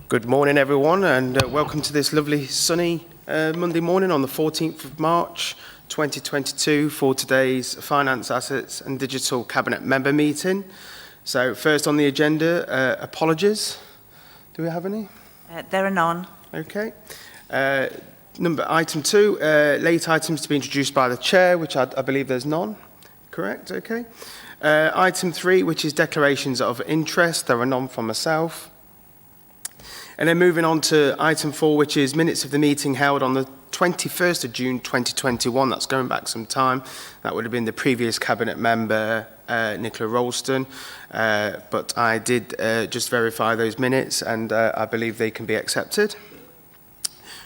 Good morning, everyone, and welcome to this lovely sunny Monday morning on the 14th of March 2022 for today's Finance, Assets and Digital Cabinet member meeting. So first on the agenda, apologies. Do we have any? There are none. Okay. Item 2, late items to be introduced by the Chair, which I believe there's none. Correct? Okay. Item 3, which is declarations of interest. There are none from myself. And then moving on to item 4, which is minutes of the meeting held on the 21st of June 2021. That's going back some time. That would have been the previous Cabinet member, Nicola Ralston. But I did just verify those minutes, and I believe they can be accepted.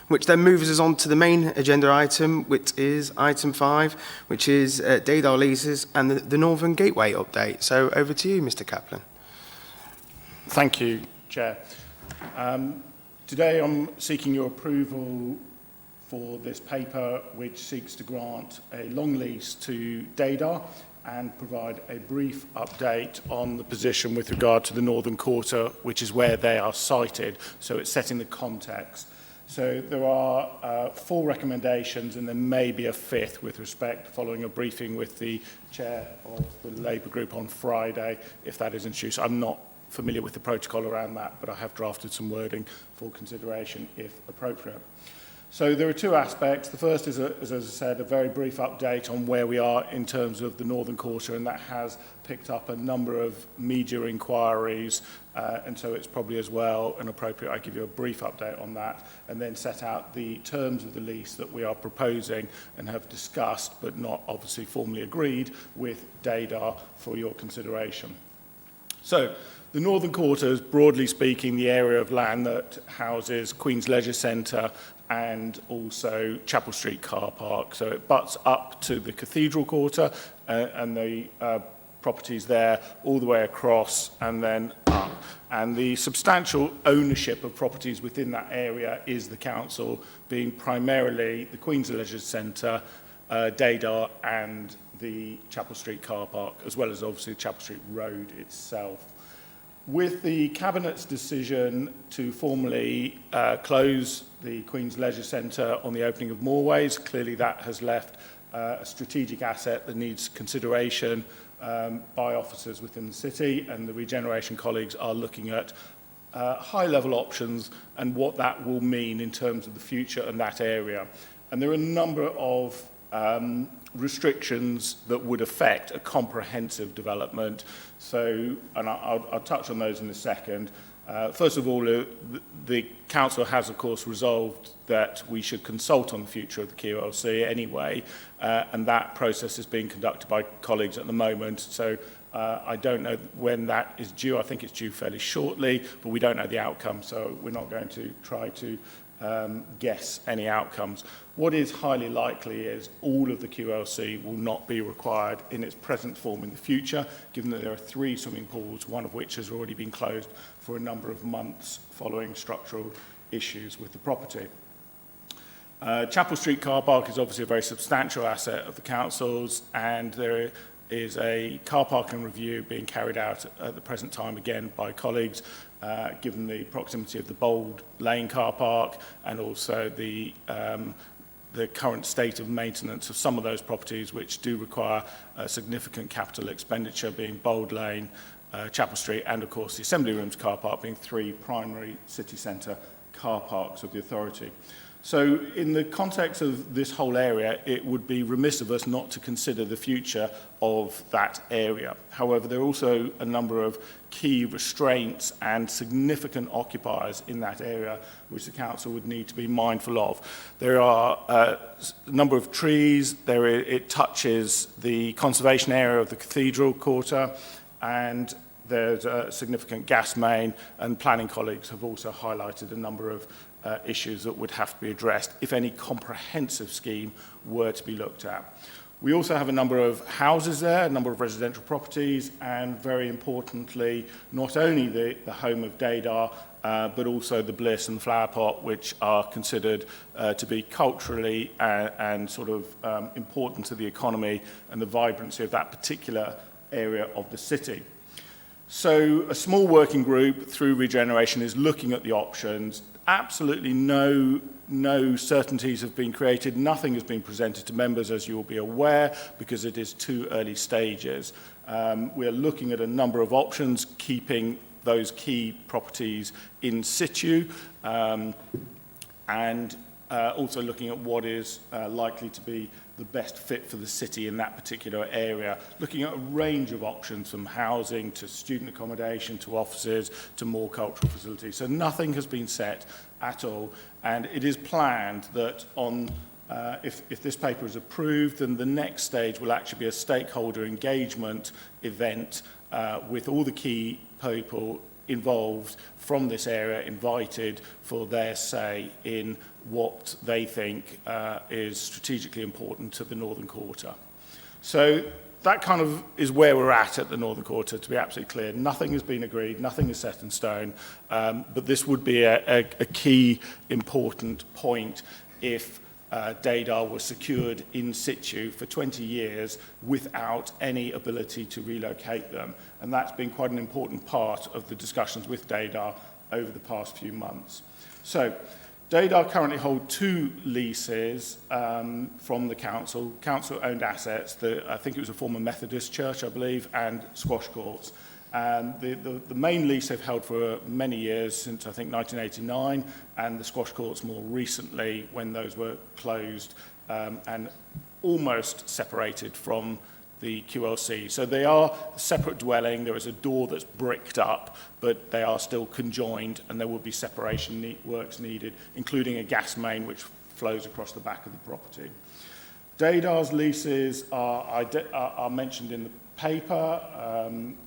Which then moves us on to the main agenda item, which is item 5, which is Dadar leases and the Northern Gateway update. So over to you, Mr. Kaplan. Thank you, Chair. Today I'm seeking your approval for this paper which seeks to grant a long lease to Dadar and provide a brief update on the position with regard to the Northern Quarter, which is where they are sited. So it's setting the context. So there are 4 recommendations, and there may be a 5th with respect, following a briefing with the chair of the Labour Group on Friday, if that is introduced. I'm not familiar with the protocol around that, but I have drafted some wording for consideration if appropriate. So there are 2 aspects. The first is, as I said, a very brief update on where we are in terms of the Northern Quarter, and that has picked up a number of media inquiries, and so it's probably as well and appropriate I give you a brief update on that, and then set out the terms of the lease that we are proposing and have discussed, but not obviously formally agreed, with Dadar for your consideration. So, the Northern Quarter is, broadly speaking, the area of land that houses Queen's Leisure Centre and also Chapel Street Car Park. So it butts up to the Cathedral Quarter and the properties there all the way across and then up. And the substantial ownership of properties within that area is the council, being primarily the Queen's Leisure Centre, Dadar and the Chapel Street Car Park, as well as obviously Chapel Street Road itself. With the Cabinet's decision to formally close the Queen's Leisure Centre on the opening of Moorways, clearly that has left a strategic asset that needs consideration by officers within the city, and the regeneration colleagues are looking at high-level options and what that will mean in terms of the future in that area. And there are a number of restrictions that would affect a comprehensive development. So, and I'll touch on those in a second. First of all, the Council has, of course, resolved that we should consult on the future of the QLC anyway, and that process is being conducted by colleagues at the moment. So I don't know when that is due. I think it's due fairly shortly, but we don't know the outcome, so we're not going to try to guess any outcomes. What is highly likely is all of the QLC will not be required in its present form in the future, given that there are 3 swimming pools, one of which has already been closed for a number of months following structural issues with the property. Chapel Street Car Park is obviously a very substantial asset of the council's, and there is a car parking review being carried out at the present time, again, by colleagues, given the proximity of the Bold Lane car park and also the current state of maintenance of some of those properties which do require significant capital expenditure, being Bold Lane, Chapel Street, and of course the Assembly Rooms car park, being 3 primary city centre car parks of the authority. So in the context of this whole area, it would be remiss of us not to consider the future of that area. However, there are also a number of key restraints and significant occupiers in that area which the council would need to be mindful of. There are a number of trees, it touches the conservation area of the Cathedral Quarter, and there's a significant gas main, and planning colleagues have also highlighted a number of issues that would have to be addressed if any comprehensive scheme were to be looked at. We also have a number of houses there, a number of residential properties, and very importantly, not only the home of Dadar, but also the Bliss and the Flower Pot, which are considered to be culturally and sort of important to the economy and the vibrancy of that particular area of the city. So a small working group through Regeneration is looking at the options. Absolutely no certainties have been created. Nothing has been presented to members, as you'll be aware, because it is too early stages. We're looking at a number of options, keeping those key properties in situ, and also looking at what is likely to be the best fit for the city in that particular area, looking at a range of options from housing to student accommodation to offices to more cultural facilities. So nothing has been set at all, and it is planned that if this paper is approved, then the next stage will actually be a stakeholder engagement event with all the key people involved from this area invited for their say in what they think is strategically important to the Northern Quarter. So that kind of is where we're at the Northern Quarter, to be absolutely clear. Nothing has been agreed, nothing is set in stone, but this would be a key important point if Deodar was secured in situ for 20 years without any ability to relocate them. And that's been quite an important part of the discussions with Deodar over the past few months. So Deodar currently hold 2 leases from the council, council-owned assets. I think it was a former Methodist church, I believe, and squash courts. And the main lease they've held for many years, since I think 1989, and the squash courts more recently when those were closed and almost separated from the QLC. So they are a separate dwelling. There is a door that's bricked up, but they are still conjoined, and there will be separation works needed, including a gas main which flows across the back of the property. Deodar's leases are mentioned in the paper,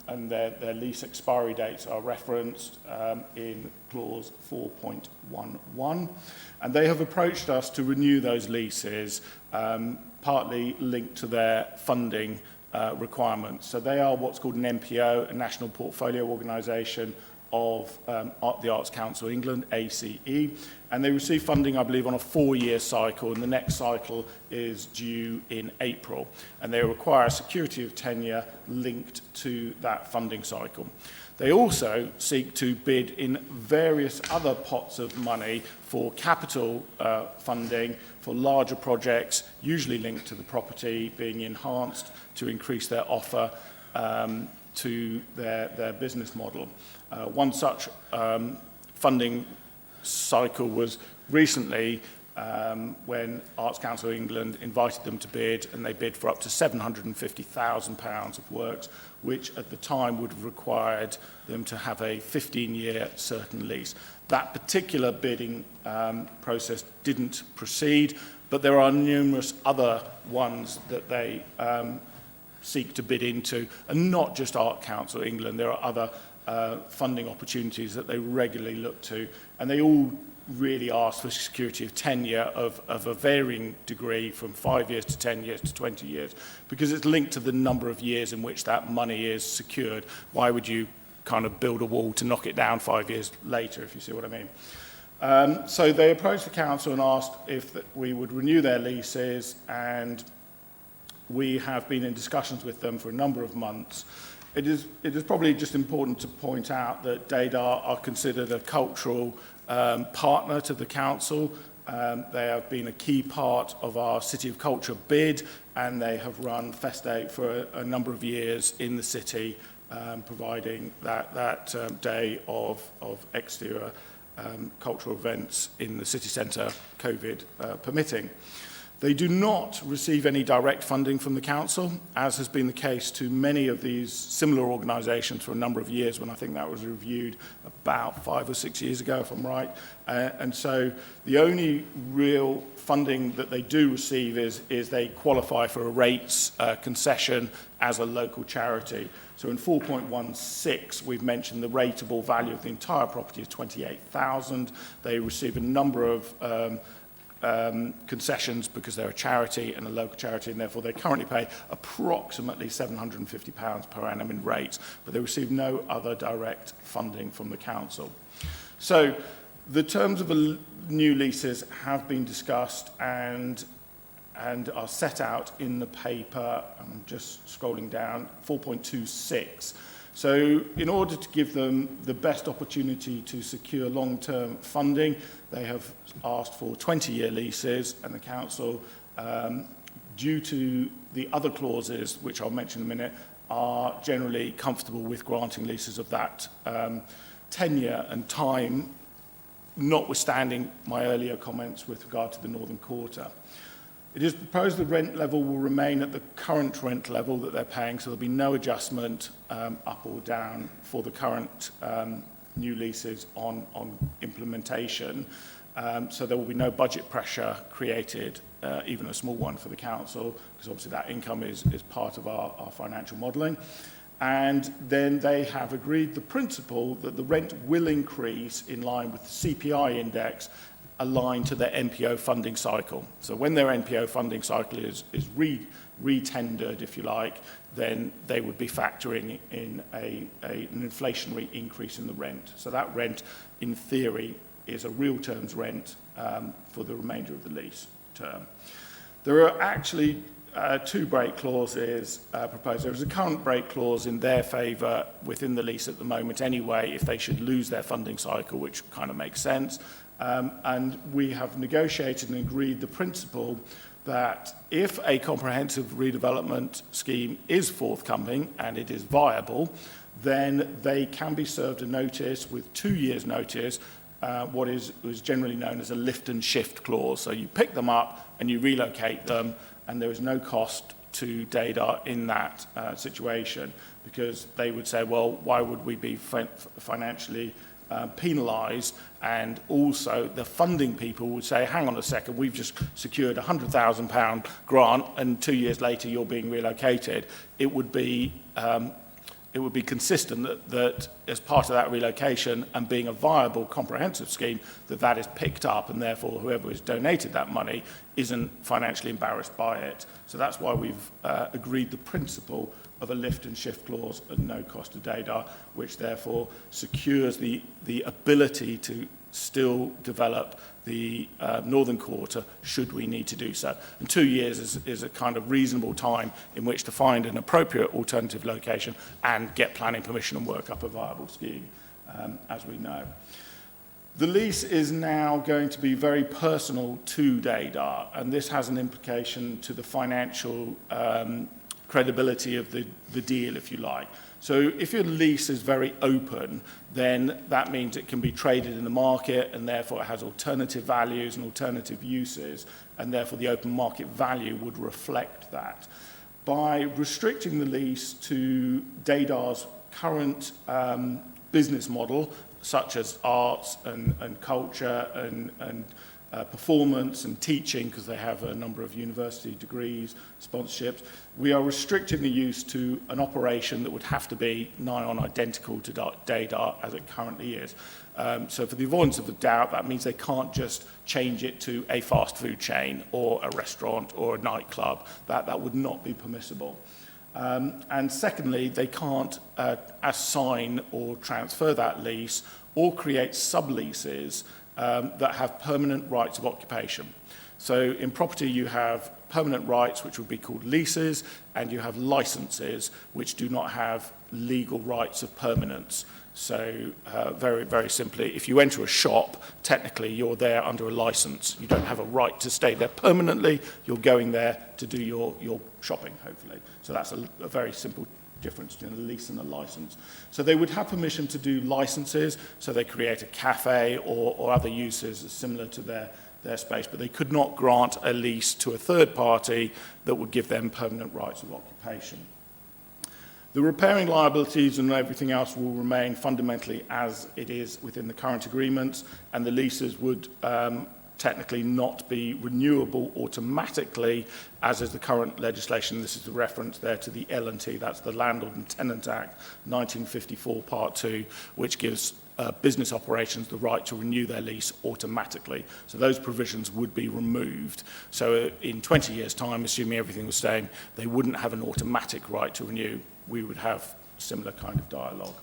and their lease expiry dates are referenced in clause 4.11, and they have approached us to renew those leases, partly linked to their funding requirements. So they are what's called an NPO, a National Portfolio Organisation of the Arts Council England, ACE, and they receive funding, I believe, on a 4-year cycle, and the next cycle is due in April, and they require a security of tenure linked to that funding cycle. They also seek to bid in various other pots of money for capital funding for larger projects, usually linked to the property being enhanced to increase their offer to their business model. One such funding cycle was recently when Arts Council England invited them to bid, and they bid for up to £750,000 of works, which at the time would have required them to have a 15-year certain lease. That particular bidding process didn't proceed, but there are numerous other ones that they seek to bid into, and not just Art Council England. There are other funding opportunities that they regularly look to, and they all really ask for security of tenure of a varying degree from 5 years to 10 years to 20 years, because it's linked to the number of years in which that money is secured. Why would you kind of build a wall to knock it down 5 years later, if you see what I mean? So they approached the council and asked if we would renew their leases, and we have been in discussions with them for a number of months. It is probably just important to point out that Deodar are considered a cultural partner to the council. They have been a key part of our City of Culture bid, and they have run Fest8 for a number of years in the city, providing that day of exterior cultural events in the city centre, COVID permitting. They do not receive any direct funding from the council, as has been the case to many of these similar organisations for a number of years, when I think that was reviewed about 5 or 6 years ago, if I'm right. And so the only real funding that they do receive is they qualify for a rates concession as a local charity. So in 4.16, we've mentioned the rateable value of the entire property is £28,000. They receive a number of concessions because they're a charity and a local charity, and therefore they currently pay approximately £750 per annum in rates, but they receive no other direct funding from the council. So the terms of the new leases have been discussed and are set out in the paper. I'm just scrolling down, 4.26. So in order to give them the best opportunity to secure long-term funding, they have asked for 20-year leases, and the council, due to the other clauses, which I'll mention in a minute, are generally comfortable with granting leases of that tenure and time, notwithstanding my earlier comments with regard to the Northern Quarter. It is proposed the rent level will remain at the current rent level that they're paying, so there'll be no adjustment up or down for the current new leases on implementation. So there will be no budget pressure created, even a small one for the council, because obviously that income is part of our financial modelling. And then they have agreed the principle that the rent will increase in line with the CPI index aligned to their NPO funding cycle. So when their NPO funding cycle is re-tendered, if you like, then they would be factoring in an inflationary increase in the rent. So that rent, in theory, is a real terms rent for the remainder of the lease term. There are actually two break clauses proposed. There is a current break clause in their favour within the lease at the moment anyway, if they should lose their funding cycle, which kind of makes sense. And we have negotiated and agreed the principle that if a comprehensive redevelopment scheme is forthcoming and it is viable, then they can be served a notice with 2 years' notice, what is generally known as a lift and shift clause. So you pick them up and you relocate them, and there is no cost to DADA in that situation, because they would say, well, why would we be financially penalised? And also the funding people would say, hang on a second, we've just secured a £100,000 grant and 2 years later you're being relocated. It would be consistent that as part of that relocation and being a viable comprehensive scheme, that is picked up, and therefore whoever has donated that money isn't financially embarrassed by it. So that's why we've agreed the principle of a lift and shift clause at no cost to DADA, which therefore secures the ability to still develop the Northern Quarter should we need to do so. And 2 years is a kind of reasonable time in which to find an appropriate alternative location and get planning permission and work up a viable scheme, as we know. The lease is now going to be very personal to DADA, and this has an implication to the financial credibility of the deal, if you like. So if your lease is very open, then that means it can be traded in the market, and therefore it has alternative values and alternative uses, and therefore the open market value would reflect that. By restricting the lease to DADA's current business model, such as arts and culture and performance and teaching, because they have a number of university degrees, sponsorships, we are restricting the use to an operation that would have to be nigh on identical to DADA as it currently is. So for the avoidance of a doubt, that means they can't just change it to a fast food chain or a restaurant or a nightclub. That would not be permissible. And secondly, they can't assign or transfer that lease or create subleases that have permanent rights of occupation. So in property you have permanent rights, which would be called leases, and you have licenses, which do not have legal rights of permanence. So very, very simply, if you enter a shop, technically you're there under a license. You don't have a right to stay there permanently. You're going there to do your shopping, hopefully. So that's a very simple difference between a lease and a license. So they would have permission to do licenses, so they create a cafe or other uses similar to their space, but they could not grant a lease to a third party that would give them permanent rights of occupation. The repairing liabilities and everything else will remain fundamentally as it is within the current agreements, and the leases would technically not be renewable automatically, as is the current legislation. This is the reference there to the L&T, that's the Landlord and Tenant Act 1954 Part 2, which gives business operations the right to renew their lease automatically. So those provisions would be removed. So in 20 years' time, assuming everything was staying, they wouldn't have an automatic right to renew. We would have similar kind of dialogue.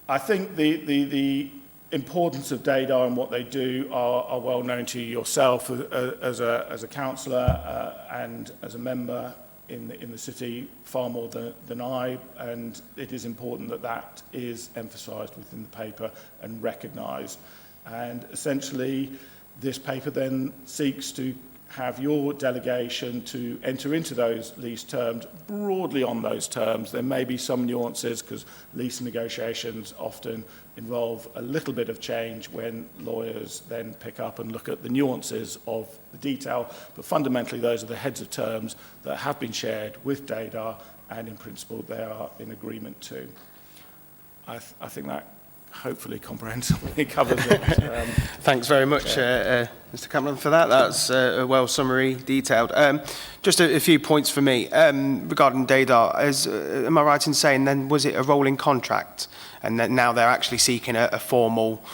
I think the importance of DADA and what they do are well known to yourself as a councillor and as a member in the city far more than I, and it is important that that is emphasised within the paper and recognised. And essentially, this paper then seeks to have your delegation to enter into those lease terms broadly on those terms. There may be some nuances because lease negotiations often involve a little bit of change when lawyers then pick up and look at the nuances of the detail, but fundamentally those are the heads of terms that have been shared with DADAR, and in principle they are in agreement too. I think that hopefully comprehensively covers it. Thanks very much, Mr. Cameron, for that. That's well summary, detailed. Just a few points for me regarding DADAR. Am I right in saying then was it a rolling contract, and that now they're actually seeking a formal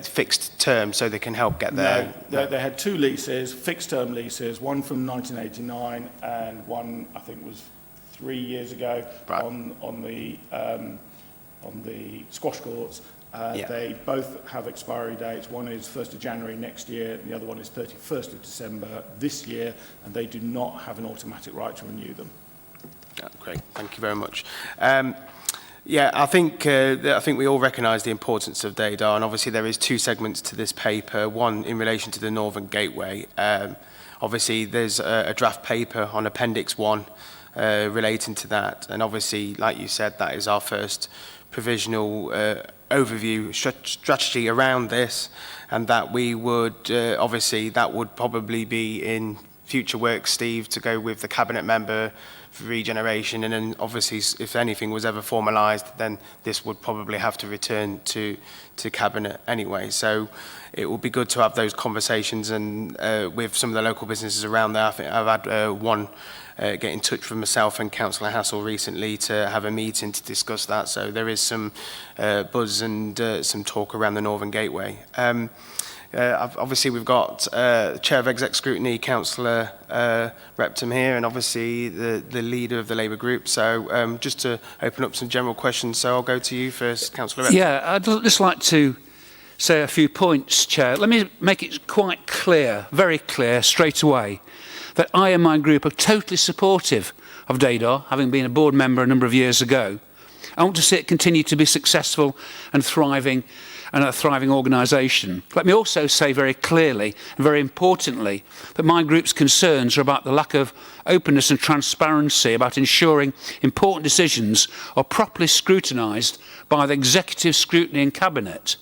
fixed term so they can help get their... No, they had two leases, fixed term leases, one from 1989 and one I think was 3 years ago, right, on the squash courts. They both have expiry dates. One is 1st of January next year, and the other one is 31st of December this year, and they do not have an automatic right to renew them. Great, thank you very much. I think we all recognise the importance of DADAR, and obviously there is two segments to this paper, one in relation to the Northern Gateway. Obviously there's a draft paper on Appendix 1 relating to that, and obviously, like you said, that is our first provisional overview strategy around this, and that we would obviously that would probably be in future work, Steve, to go with the cabinet member for regeneration, and then obviously if anything was ever formalised, then this would probably have to return to cabinet anyway. So it will be good to have those conversations and with some of the local businesses around there. I think I've had one get in touch with myself and Councillor Hassel recently to have a meeting to discuss that. So there is some buzz and some talk around the Northern Gateway. Obviously we've got Chair of Exec Scrutiny, Councillor Repton here, and obviously the leader of the Labour group. So just to open up some general questions, so I'll go to you first, Councillor Repton. Yeah, I'd just like to say a few points, Chair. Let me make it quite clear, very clear, straight away, that I and my group are totally supportive of DADAR, having been a board member a number of years ago. I want to see it continue to be successful and thriving, and a thriving organisation. Let me also say very clearly and very importantly that my group's concerns are about the lack of openness and transparency about ensuring important decisions are properly scrutinised by the executive scrutiny and cabinet.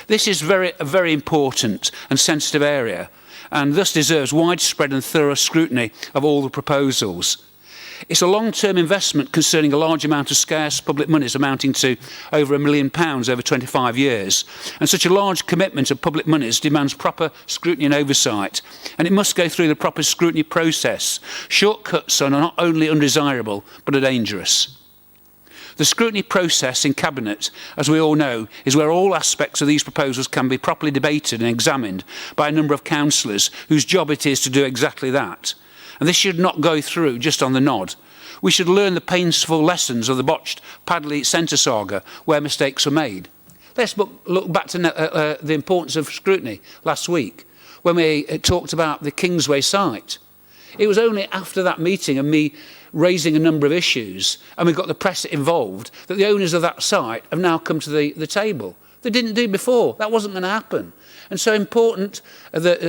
This is a very important and sensitive area, and thus deserves widespread and thorough scrutiny of all the proposals. It's a long-term investment concerning a large amount of scarce public monies amounting to over £1 million over 25 years. And such a large commitment of public monies demands proper scrutiny and oversight. And it must go through the proper scrutiny process. Shortcuts are not only undesirable, but are dangerous. The scrutiny process in Cabinet, as we all know, is where all aspects of these proposals can be properly debated and examined by a number of councillors whose job it is to do exactly that. And this should not go through just on the nod. We should learn the painful lessons of the botched Padley Centre saga, where mistakes were made. Let's look back to the importance of scrutiny last week, when we talked about the Kingsway site. It was only after that meeting and me raising a number of issues, and we got the press involved, that the owners of that site have now come to the table. They didn't do before. That wasn't going to happen. And so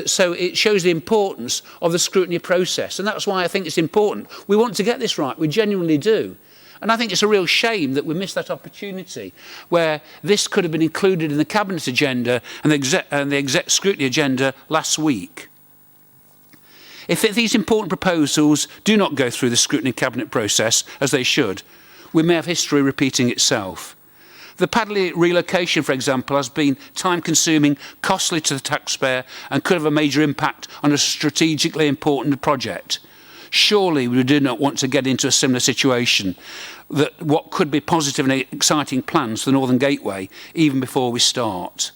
so it shows the importance of the scrutiny process. And that's why I think it's important. We want to get this right. We genuinely do. And I think it's a real shame that we missed that opportunity where this could have been included in the Cabinet agenda and the exec scrutiny agenda last week. If these important proposals do not go through the scrutiny Cabinet process, as they should, we may have history repeating itself. The Padley relocation, for example, has been time-consuming, costly to the taxpayer, and could have a major impact on a strategically important project. Surely we do not want to get into a similar situation, that what could be positive and exciting plans for the Northern Gateway, even before we start.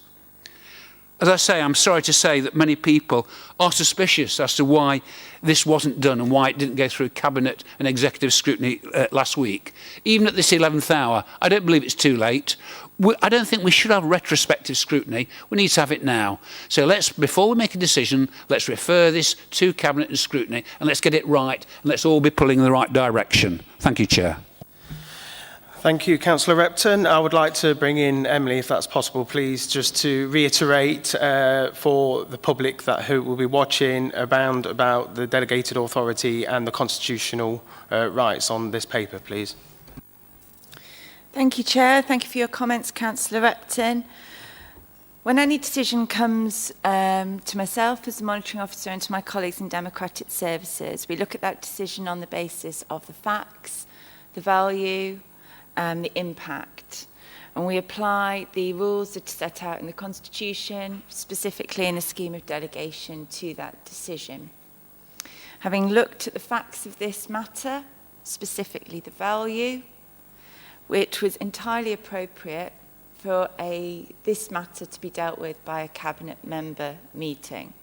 As I say, I'm sorry to say that many people are suspicious as to why this wasn't done and why it didn't go through Cabinet and executive scrutiny last week. Even at this 11th hour, I don't believe it's too late. I don't think we should have retrospective scrutiny. We need to have it now. So before we make a decision, let's refer this to Cabinet and scrutiny, and let's get it right, and let's all be pulling in the right direction. Thank you, Chair. Thank you, Councillor Repton. I would like to bring in Emily, if that's possible, please, just to reiterate for the public that who will be watching about the delegated authority and the constitutional rights on this paper, please. Thank you, Chair. Thank you for your comments, Councillor Repton. When any decision comes to myself as the monitoring officer and to my colleagues in democratic services, we look at that decision on the basis of the facts, the value, and the impact. And we apply the rules that are set out in the Constitution, specifically in the scheme of delegation, to that decision. Having looked at the facts of this matter, specifically the value, which was entirely appropriate for this matter to be dealt with by a Cabinet member meeting.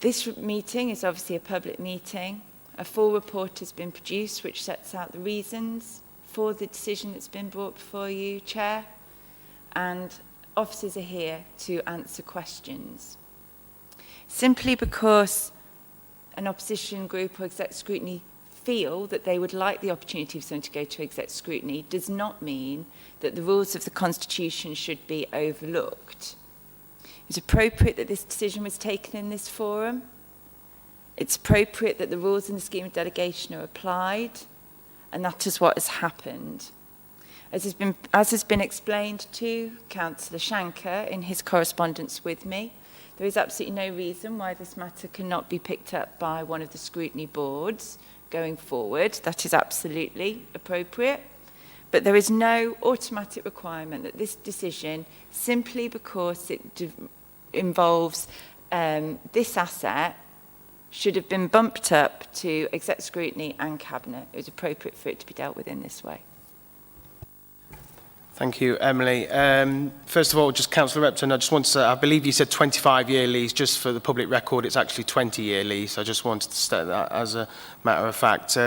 This meeting is obviously a public meeting. A full report has been produced which sets out the reasons for the decision that's been brought before you, Chair, and officers are here to answer questions. Simply because an opposition group or exec scrutiny feel that they would like the opportunity for someone to go to exec scrutiny does not mean that the rules of the Constitution should be overlooked. It's appropriate that this decision was taken in this forum. It's appropriate that the rules in the scheme of delegation are applied, and that is what has happened. As has been explained to Councillor Shanker in his correspondence with me, there is absolutely no reason why this matter cannot be picked up by one of the scrutiny boards going forward. That is absolutely appropriate. But there is no automatic requirement that this decision, simply because it involves this asset, should have been bumped up to exec scrutiny and Cabinet. It was appropriate for it to be dealt with in this way. Thank you, Emily. First of all, just Councillor Repton, I just want to say, I believe you said 25-year lease. Just for the public record, it's actually 20-year lease. I just wanted to state that as a matter of fact.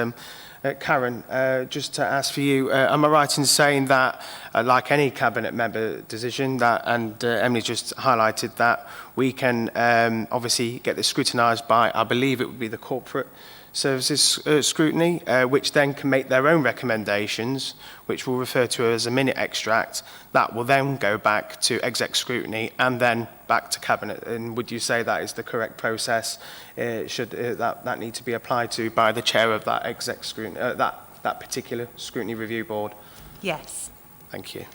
Karen, just to ask for you, am I right in saying that, like any Cabinet member decision, that, and Emily just highlighted that, we can obviously get this scrutinised by, I believe it would be the Corporate Services Scrutiny, which then can make their own recommendations, which we'll refer to as a minute extract, that will then go back to exec scrutiny and then back to Cabinet. And would you say that is the correct process? Should that need to be applied to by the chair of that exec scrutiny, that particular scrutiny review board? Yes. Thank you.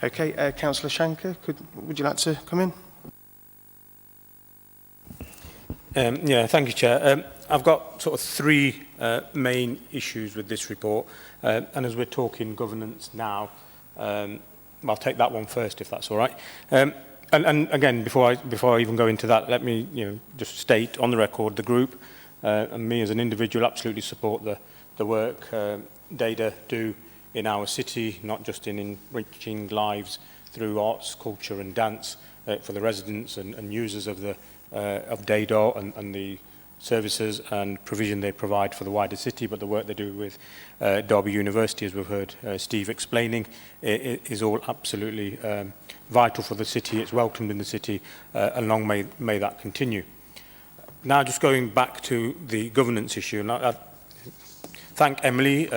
Okay, Councillor Shanker, would you like to come in? Yeah, thank you, Chair. I've got sort of three main issues with this report, and as we're talking governance now, I'll take that one first, if that's all right. And again, before I even go into that, let me just state on the record the group and me as an individual absolutely support the work DADA do in our city, not just in enriching lives through arts, culture, and dance for the residents and users of DADA and the services and provision they provide for the wider city, but the work they do with Derby University, as we've heard Steve explaining, is all absolutely vital for the city. It's welcomed in the city, and long may that continue. Now, just going back to the governance issue, and I thank Emily,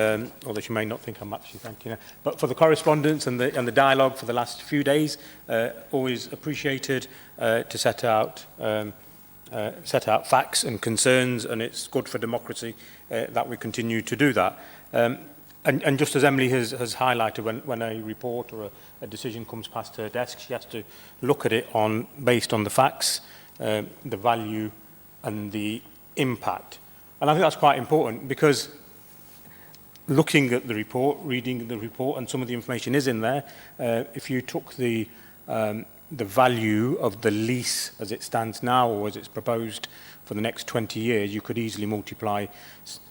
although she may not think I'm actually thanking her, but for the correspondence and the dialogue for the last few days, always appreciated to set out facts and concerns, and it's good for democracy that we continue to do that. And just as Emily has highlighted, when a report or a decision comes past her desk, she has to look at it based on the facts, the value and the impact. And I think that's quite important, because looking at the report, reading the report, and some of the information is in there, if you took the value of the lease as it stands now, or as it's proposed for the next 20 years, you could easily multiply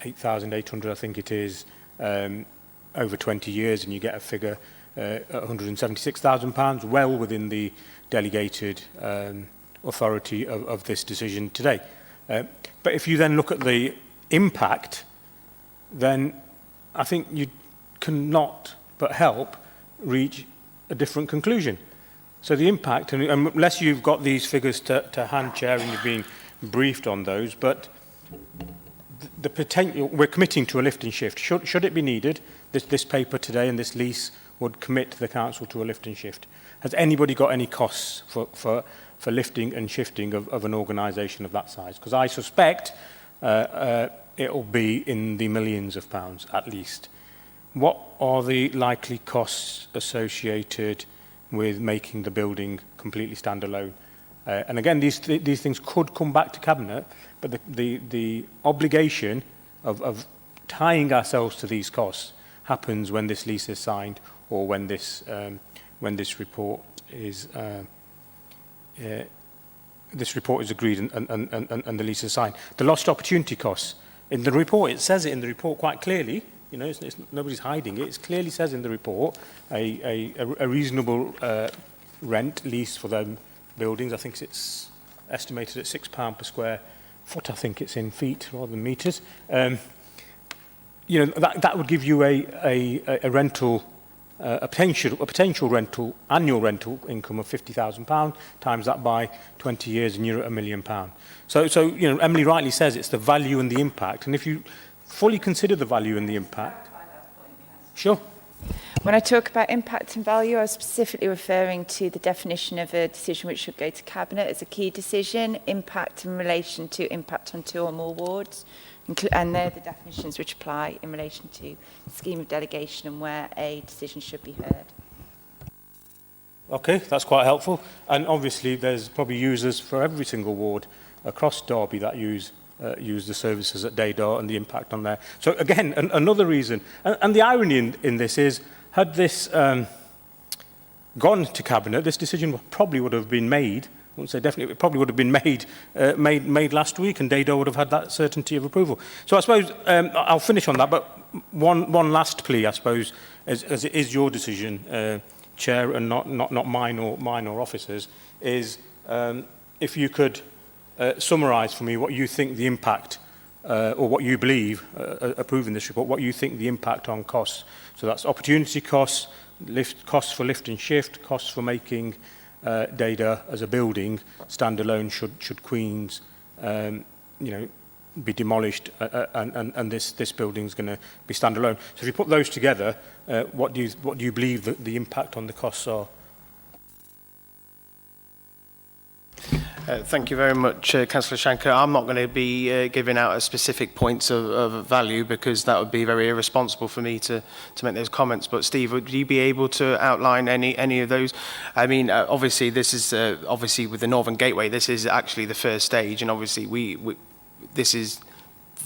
8,800, I think it is, over 20 years, and you get a figure at £176,000, well within the delegated authority of this decision today. But if you then look at the impact, then I think you cannot but help reach a different conclusion. So the impact, and unless you've got these figures to hand, Chair, and you've been briefed on those, but the potential, we're committing to a lift and shift. Should it be needed, this paper today and this lease would commit the council to a lift and shift. Has anybody got any costs for lifting and shifting of an organisation of that size? Because I suspect it'll be in the millions of pounds at least. What are the likely costs associated with making the building completely standalone? And again, these things could come back to Cabinet, but the obligation of tying ourselves to these costs happens when this lease is signed or when this report is agreed and the lease is signed. The lost opportunity costs in the report, it says it in the report quite clearly. You know, nobody's hiding it. It clearly says in the report a reasonable rent lease for them buildings. I think it's estimated at £6 per square foot. I think it's in feet rather than metres. You know, that would give you a rental, a potential rental, annual rental income of £50,000. Times that by 20 years, and you're at £1 million. So you know, Emily rightly says it's the value and the impact. And if you fully consider the value and the impact, sure. When I talk about impact and value, I was specifically referring to the definition of a decision which should go to Cabinet as a key decision, impact in relation to impact on 2 or more wards, and they're the definitions which apply in relation to the scheme of delegation and where a decision should be heard. Okay, that's quite helpful. And obviously there's probably users for every single ward across Derby that use the services at Daydar and the impact on there. So again, another reason. And the irony in this is, had this gone to Cabinet, this decision probably would have been made, I wouldn't say definitely, it probably would have been made last week, and Daydar would have had that certainty of approval. So I suppose, I'll finish on that, but one last plea, I suppose, as it is your decision, Chair, and not mine or officers, is if you could summarise for me what you think the impact, or what you believe, approving this report, what you think the impact on costs. So that's opportunity costs, costs for lift and shift, costs for making Daydar as a building standalone should Queen's, you know, be demolished and this building is going to be standalone. So if you put those together, what do you believe that the impact on the costs are? Thank you very much, Councillor Shanker. I'm not going to be giving out a specific points of value because that would be very irresponsible for me to make those comments. But Steve, would you be able to outline any of those? I mean, obviously, this is obviously with the Northern Gateway. This is actually the first stage, and obviously this is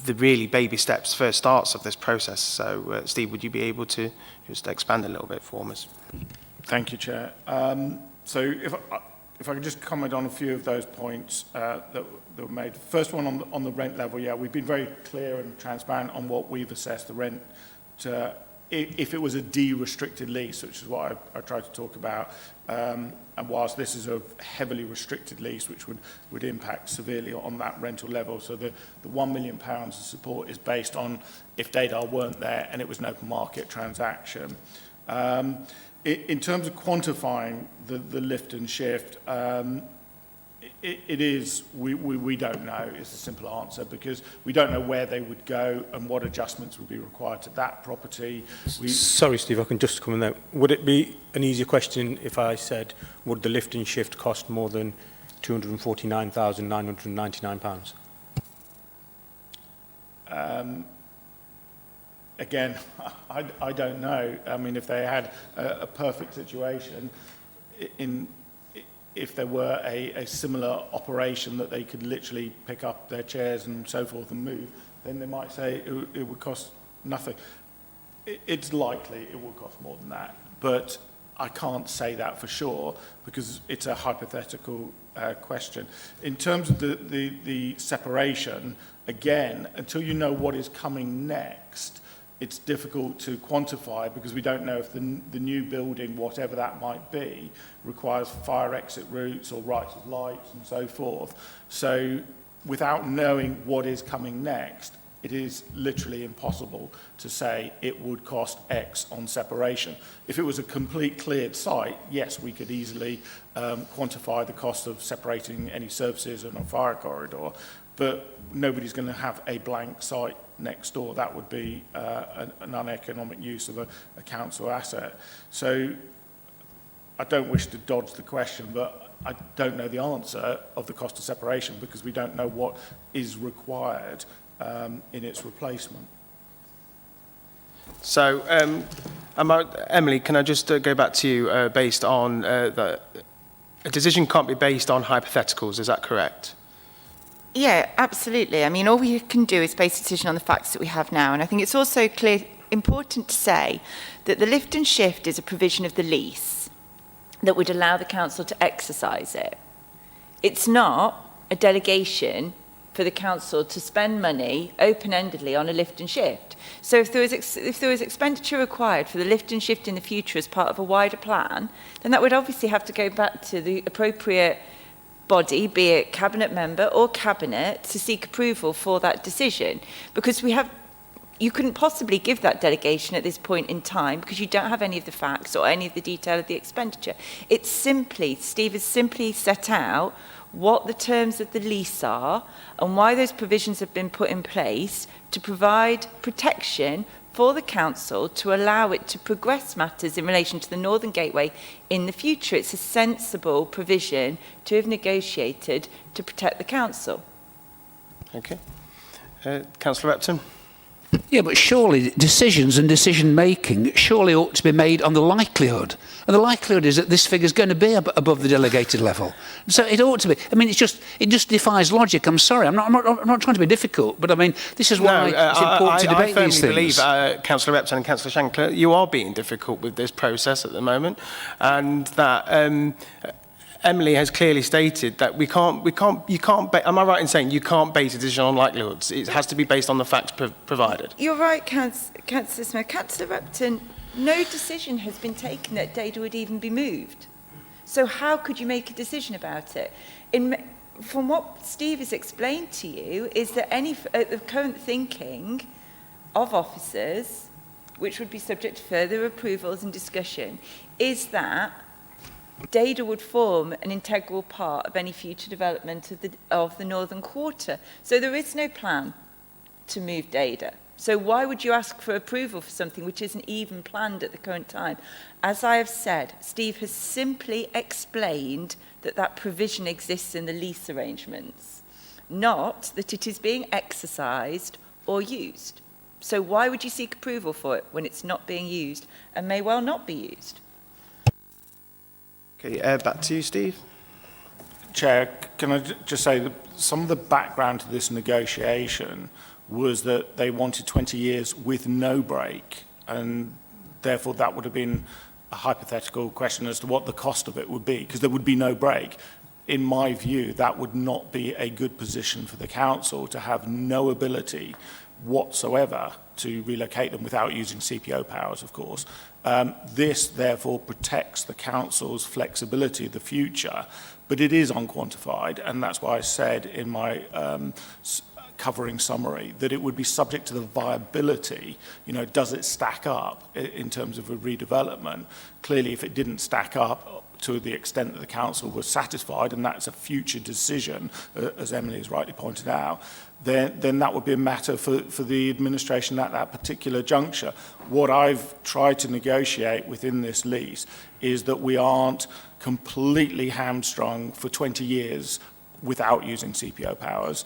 the really baby steps, first starts of this process. So, Steve, would you be able to just expand a little bit for us? Thank you, Chair. So if I could just comment on a few of those points that were made. First one on the rent level, yeah, we've been very clear and transparent on what we've assessed the rent to, if it was a de-restricted lease, which is what I tried to talk about, and whilst this is a heavily restricted lease, which would impact severely on that rental level. So the £1 million of support is based on if Daydar weren't there and it was an open market transaction. In terms of quantifying the lift and shift, it is, we don't know, is the simple answer, because we don't know where they would go and what adjustments would be required to that property. Sorry, Steve, I can just come in there. Would it be an easier question if I said, would the lift and shift cost more than £249,999? Again, I don't know. I mean, if they had a perfect situation, if there were a similar operation that they could literally pick up their chairs and so forth and move, then they might say it would cost nothing. It's likely it will cost more than that, but I can't say that for sure because it's a hypothetical question. In terms of the separation, again, until you know what is coming next, it's difficult to quantify because we don't know if the new building, whatever that might be, requires fire exit routes or rights of lights and so forth. So without knowing what is coming next, it is literally impossible to say it would cost X on separation. If it was a complete cleared site, yes, we could easily quantify the cost of separating any services in a fire corridor, but nobody's going to have a blank site next door. That would be an uneconomic use of a council asset. So I don't wish to dodge the question, but I don't know the answer of the cost of separation because we don't know what is required in its replacement. So, Emily, can I just go back to you based on a decision can't be based on hypotheticals, is that correct? Yeah, absolutely. I mean, all we can do is base a decision on the facts that we have now. And I think it's also important to say that the lift and shift is a provision of the lease that would allow the council to exercise it. It's not a delegation for the council to spend money open-endedly on a lift and shift. So if there was expenditure required for the lift and shift in the future as part of a wider plan, then that would obviously have to go back to the appropriate body, be it cabinet member or cabinet, to seek approval for that decision. Because you couldn't possibly give that delegation at this point in time because you don't have any of the facts or any of the detail of the expenditure. It's simply, Steve has simply set out what the terms of the lease are and why those provisions have been put in place to provide protection for the council to allow it to progress matters in relation to the Northern Gateway in the future. It's a sensible provision to have negotiated to protect the council. Okay. Councillor Repton? Yeah, but surely decisions and decision-making surely ought to be made on the likelihood. And the likelihood is that this figure is going to be above the delegated level. So it ought to be. I mean, it just defies logic. I'm sorry. I'm not trying to be difficult, but I mean, this is why it's important to debate these things. I firmly believe, Councillor Repton and Councillor Shankler, you are being difficult with this process at the moment, and that Emily has clearly stated that you can't, am I right in saying you can't base a decision on likelihoods? It has to be based on the facts provided. You're right, Councillor Smith. Councillor Repton, no decision has been taken that data would even be moved. So how could you make a decision about it? From what Steve has explained to you, is that the current thinking of officers, which would be subject to further approvals and discussion, is that Dada would form an integral part of any future development of the Northern Quarter. So there is no plan to move Dada. So why would you ask for approval for something which isn't even planned at the current time? As I have said, Steve has simply explained that that provision exists in the lease arrangements, not that it is being exercised or used. So why would you seek approval for it when it's not being used and may well not be used? Okay, back to you, Steve. Chair, can I just say that some of the background to this negotiation was that they wanted 20 years with no break, and therefore that would have been a hypothetical question as to what the cost of it would be, because there would be no break. In my view, that would not be a good position for the council to have no ability whatsoever to relocate them without using CPO powers, of course. This, therefore, protects the council's flexibility of the future, but it is unquantified, and that's why I said in my covering summary that it would be subject to the viability. You know, does it stack up in terms of a redevelopment? Clearly, if it didn't stack up to the extent that the council was satisfied, and that's a future decision, as Emily has rightly pointed out, then that would be a matter for the administration at that particular juncture. What I've tried to negotiate within this lease is that we aren't completely hamstrung for 20 years without using CPO powers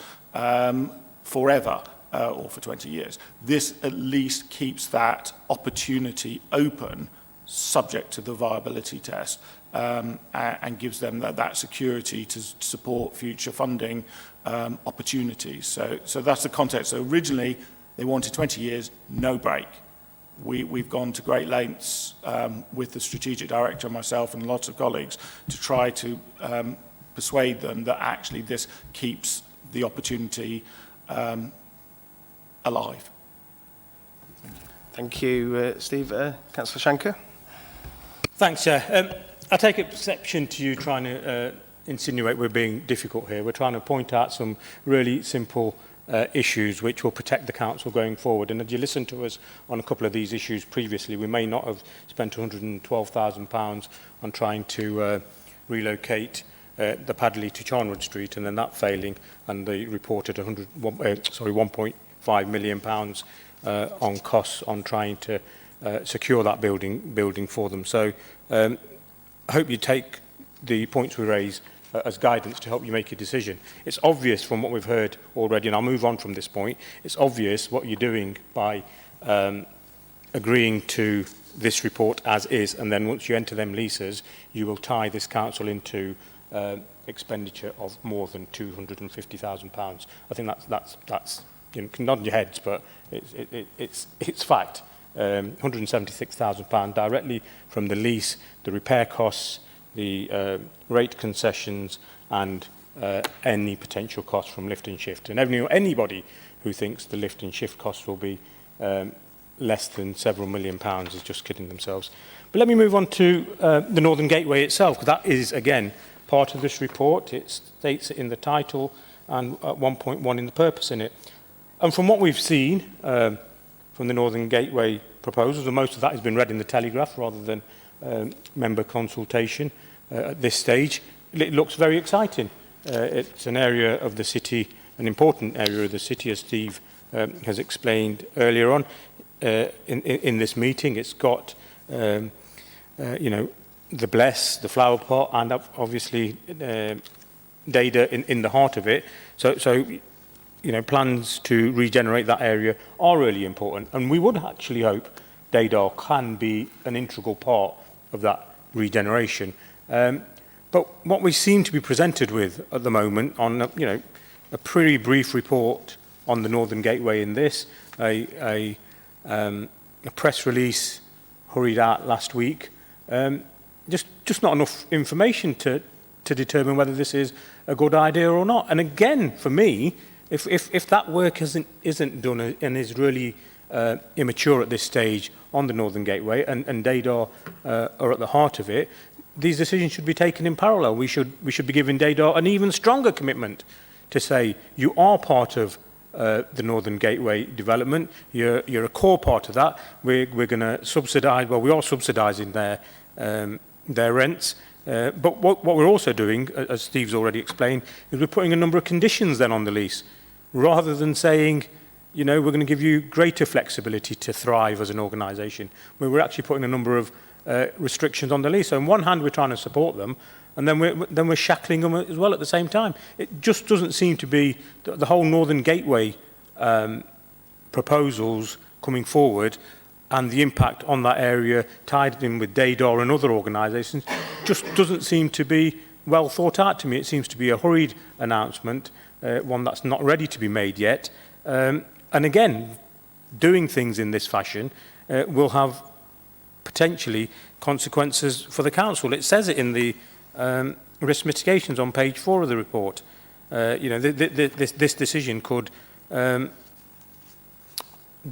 forever or for 20 years. This at least keeps that opportunity open, subject to the viability test, and gives them that security to support future funding opportunities. So that's the context. So originally, they wanted 20 years, no break. We've gone to great lengths with the strategic director, myself, and lots of colleagues to try to persuade them that actually this keeps the opportunity alive. Thank you, Steve. Councillor Shanker? Thanks, Chair. I take exception to you trying to insinuate we're being difficult here. We're trying to point out some really simple issues which will protect the council going forward. And as you listened to us on a couple of these issues previously, we may not have spent £112,000 on trying to relocate the Padley to Charnwood Street, and then that failing, and they reported 1.5 million pounds on costs on trying to secure that building for them. So I hope you take the points we raise as guidance to help you make a decision. It's obvious from what we've heard already, and I'll move on from this point, it's obvious what you're doing by agreeing to this report as is, and then once you enter them leases, you will tie this council into expenditure of more than £250,000. I think that's you can nod your heads, but it's fact. £176,000 directly from the lease, the repair costs, the rate concessions, and any potential costs from lift and shift. And anybody who thinks the lift and shift costs will be less than several £1 million is just kidding themselves. But let me move on to the Northern Gateway itself, because that is, again, part of this report. It states it in the title and at 1.1 in the purpose in it. And from what we've seen from the Northern Gateway proposals, and most of that has been read in the Telegraph rather than member consultation at this stage, it looks very exciting. It's an area of the city, an important area of the city, as Steve has explained earlier on in this meeting. It's got, you know, the Bless, the Flower Pot, and obviously Dada in the heart of it. So you know, plans to regenerate that area are really important, and we would actually hope Dada can be an integral part of that regeneration. But what we seem to be presented with at the moment on, you know, a pretty brief report on the Northern Gateway in this, a press release hurried out last week, just not enough information to determine whether this is a good idea or not. And again, for me, if that work isn't done and is really immature at this stage on the Northern Gateway, and Dada are at the heart of it, these decisions should be taken in parallel. We should be giving Dada an even stronger commitment to say, you are part of the Northern Gateway development, you're a core part of that. We're going to subsidise, well, we are subsidising their rents, but what we're also doing, as Steve's already explained, is we're putting a number of conditions then on the lease, rather than saying, you know, we're going to give you greater flexibility to thrive as an organisation. We're actually putting a number of restrictions on the lease. So on one hand, we're trying to support them, and then we're shackling them as well at the same time. It just doesn't seem to be the whole Northern Gateway proposals coming forward and the impact on that area tied in with Dada and other organisations just doesn't seem to be well thought out to me. It seems to be a hurried announcement, one that's not ready to be made yet. And again, doing things in this fashion will have potentially consequences for the council. It says it in the risk mitigations on page 4 of the report. You know, this decision could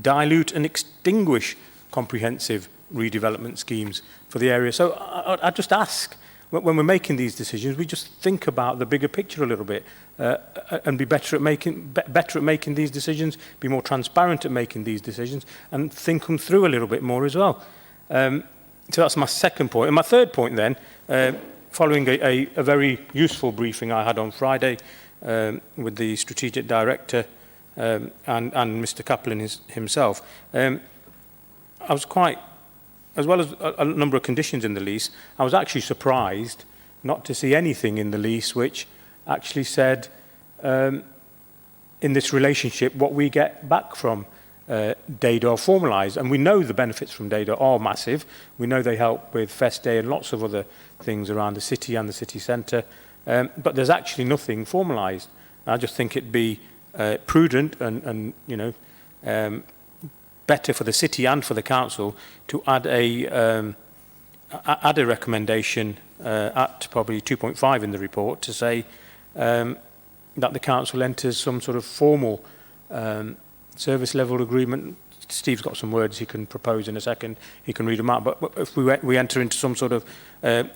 dilute and extinguish comprehensive redevelopment schemes for the area. So I just ask, when we're making these decisions, we just think about the bigger picture a little bit and be better at making these decisions, be more transparent at making these decisions, and think them through a little bit more as well. So that's my second point. And my third point then, following a very useful briefing I had on Friday with the strategic director and Mr. Kaplan himself, I was quite, as well as a number of conditions in the lease, I was actually surprised not to see anything in the lease which actually said in this relationship what we get back from Dada formalised. And we know the benefits from Dada are massive. We know they help with Fest Day and lots of other things around the city and the city centre. But there's actually nothing formalised. I just think it'd be prudent and you know, better for the city and for the council to add a recommendation at probably 2.5 in the report to say that the council enters some sort of formal service level agreement. Steve's got some words he can propose in a second. He can read them out. But if we enter into some sort of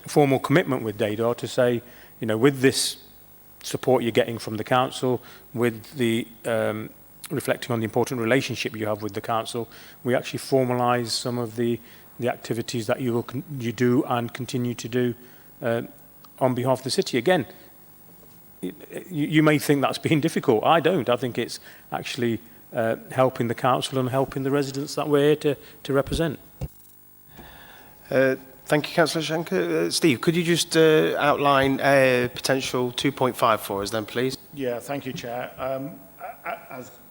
formal commitment with Dada to say, you know, with this support you're getting from the council, with the reflecting on the important relationship you have with the council, we actually formalise some of the activities that you do and continue to do on behalf of the city. Again, you may think that's been difficult. I don't. I think it's actually helping the council and helping the residents that we're here to represent. Thank you, Councillor Shanker. Steve, could you just outline potential 2.5 for us then, please? Yeah, thank you, Chair.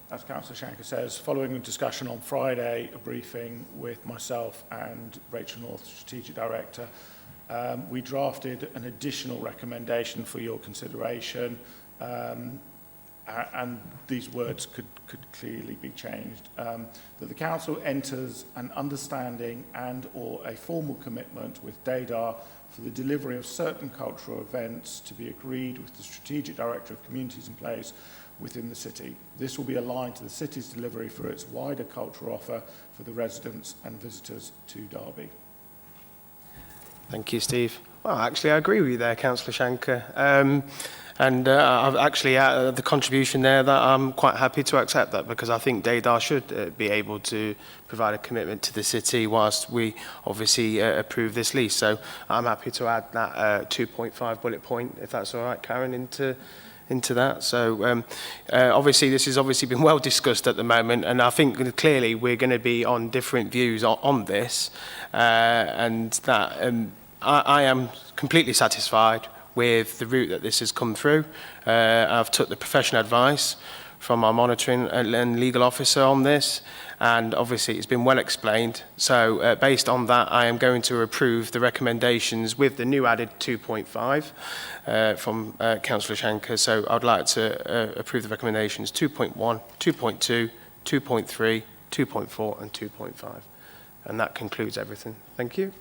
As Councillor Shanker says, following a discussion on Friday, a briefing with myself and Rachel North, Strategic Director, we drafted an additional recommendation for your consideration, and these words could clearly be changed. That the Council enters an understanding and or a formal commitment with DADAR for the delivery of certain cultural events to be agreed with the Strategic Director of Communities in place within the city. This will be aligned to the city's delivery for its wider cultural offer for the residents and visitors to Derby. Thank you, Steve. Well, actually, I agree with you there, Councillor Shanker. And I've actually the contribution there that I'm quite happy to accept that, because I think DADAR should be able to provide a commitment to the city whilst we obviously approve this lease. So I'm happy to add that 2.5 bullet point, if that's all right, Karen, into that. So obviously this has obviously been well discussed at the moment, and I think clearly we're going to be on different views on this, and that I am completely satisfied with the route that this has come through. I've took the professional advice from our monitoring and legal officer on this, and obviously it's been well explained. So based on that, I am going to approve the recommendations with the new added 2.5 from Councillor Shanker. So I'd like to approve the recommendations 2.1, 2.2, 2.3, 2.4 and 2.5. And that concludes everything. Thank you.